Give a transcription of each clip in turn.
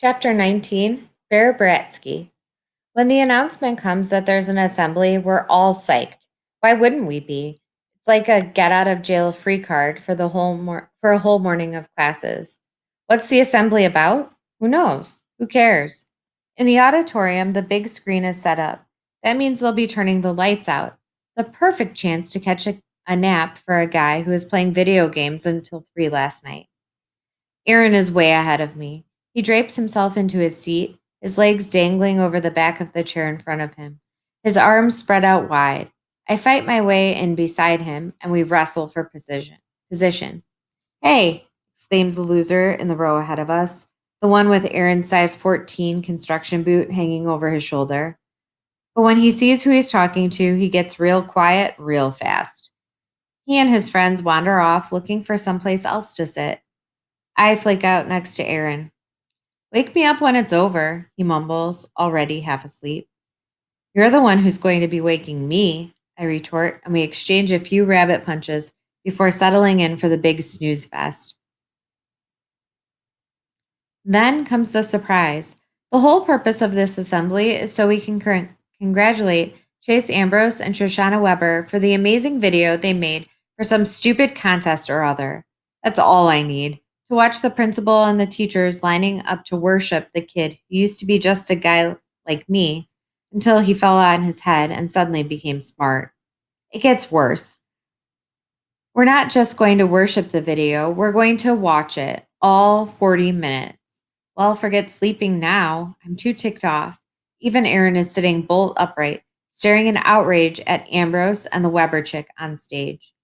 Chapter 19, Bear Bratsky. When the announcement comes that there's an assembly, we're all psyched. Why wouldn't we be? It's like a get out of jail free card for for a whole morning of classes. What's the assembly about? Who knows? Who cares? In the auditorium, the big screen is set up. That means they'll be turning the lights out. The perfect chance to catch a nap for a guy who was playing video games until 3 last night. Aaron is way ahead of me. He drapes himself into his seat, his legs dangling over the back of the chair in front of him, his arms spread out wide. I fight my way in beside him, and we wrestle for position. Hey, exclaims the loser in the row ahead of us, the one with Aaron's size 14 construction boot hanging over his shoulder. But when he sees who he's talking to, he gets real quiet real fast. He and his friends wander off looking for someplace else to sit. I flake out next to Aaron. Wake me up when it's over, he mumbles, already half asleep. You're the one who's going to be waking me, I retort, and we exchange a few rabbit punches before settling in for the big snooze fest. Then comes the surprise. The whole purpose of this assembly is so we can congratulate Chase Ambrose and Shoshana Weber for the amazing video they made for some stupid contest or other. That's all I need. To watch the principal and the teachers lining up to worship the kid who used to be just a guy like me until he fell on his head and suddenly became smart. It gets worse. We're not just going to worship the video, we're going to watch it, all 40 minutes. Well, forget sleeping now. I'm too ticked off. Even Aaron is sitting bolt upright, staring in outrage at Ambrose and the Weber chick on stage.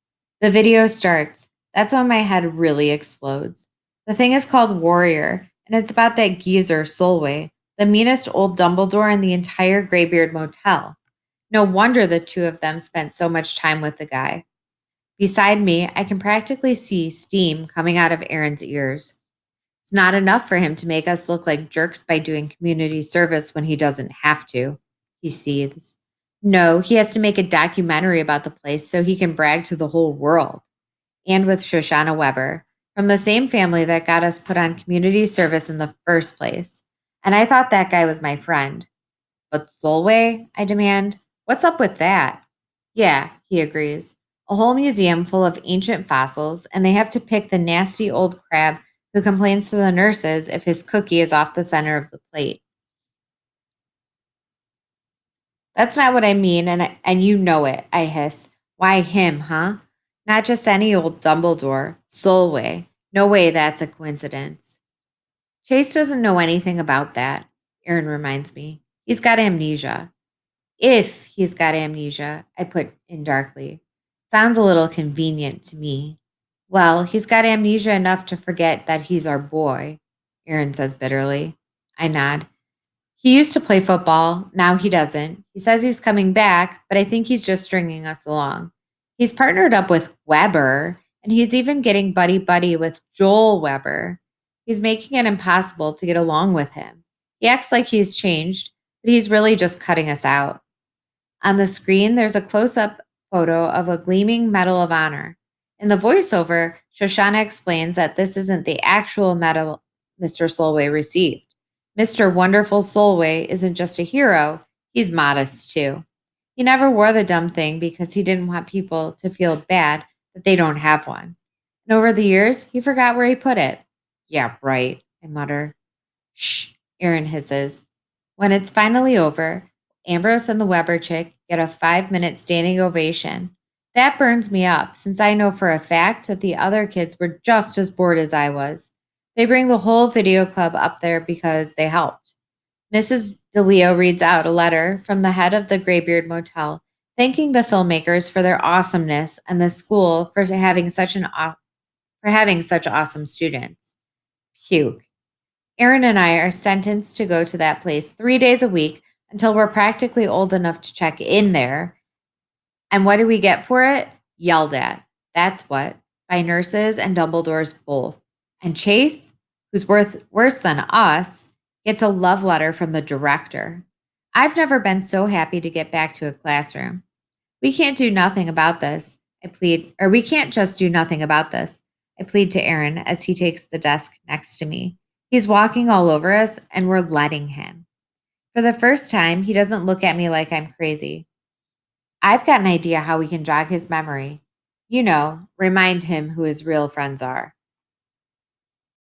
The video starts. That's when my head really explodes. The thing is called Warrior, and it's about that geezer, Solway, the meanest old Dumbledore in the entire Greybeard Motel. No wonder the two of them spent so much time with the guy. Beside me, I can practically see steam coming out of Aaron's ears. It's not enough for him to make us look like jerks by doing community service when he doesn't have to, he seethes. No, he has to make a documentary about the place so he can brag to the whole world. And with Shoshana Weber, from the same family that got us put on community service in the first place. And I thought that guy was my friend. But Solway, I demand, what's up with that? Yeah, he agrees. A whole museum full of ancient fossils, and they have to pick the nasty old crab who complains to the nurses if his cookie is off the center of the plate. That's not what I mean, and you know it, I hiss. Why him, huh? Not just any old Dumbledore. Solway. No way that's a coincidence. Chase doesn't know anything about that, Aaron reminds me. He's got amnesia. If he's got amnesia, I put in darkly. Sounds a little convenient to me. Well, he's got amnesia enough to forget that he's our boy, Aaron says bitterly. I nod. He used to play football. Now he doesn't. He says he's coming back, but I think he's just stringing us along. He's partnered up with Weber, and he's even getting buddy buddy with Joel Weber. He's making it impossible to get along with him. He acts like he's changed, but he's really just cutting us out. On the screen, there's a close up photo of a gleaming Medal of Honor. In the voiceover, Shoshana explains that this isn't the actual medal Mr. Solway received. Mr. Wonderful Solway isn't just a hero, he's modest too. He never wore the dumb thing because he didn't want people to feel bad that they don't have one. And over the years, he forgot where he put it. Yeah, right, I mutter. Shh, Aaron hisses. When it's finally over, Ambrose and the Weber chick get a 5-minute standing ovation. That burns me up since I know for a fact that the other kids were just as bored as I was. They bring the whole video club up there because they helped. Mrs. DeLeo reads out a letter from the head of the Greybeard Motel, thanking the filmmakers for their awesomeness and the school for having such awesome students. Puke. Aaron and I are sentenced to go to that place 3 days a week until we're practically old enough to check in there. And what do we get for it? Yelled at. That's what. By nurses and Dumbledore's both. And Chase, who's worse than us, gets a love letter from the director. I've never been so happy to get back to a classroom. We can't do nothing about this. We can't just do nothing about this. I plead to Aaron as he takes the desk next to me. He's walking all over us, and we're letting him. For the first time, he doesn't look at me like I'm crazy. I've got an idea how we can jog his memory. Remind him who his real friends are.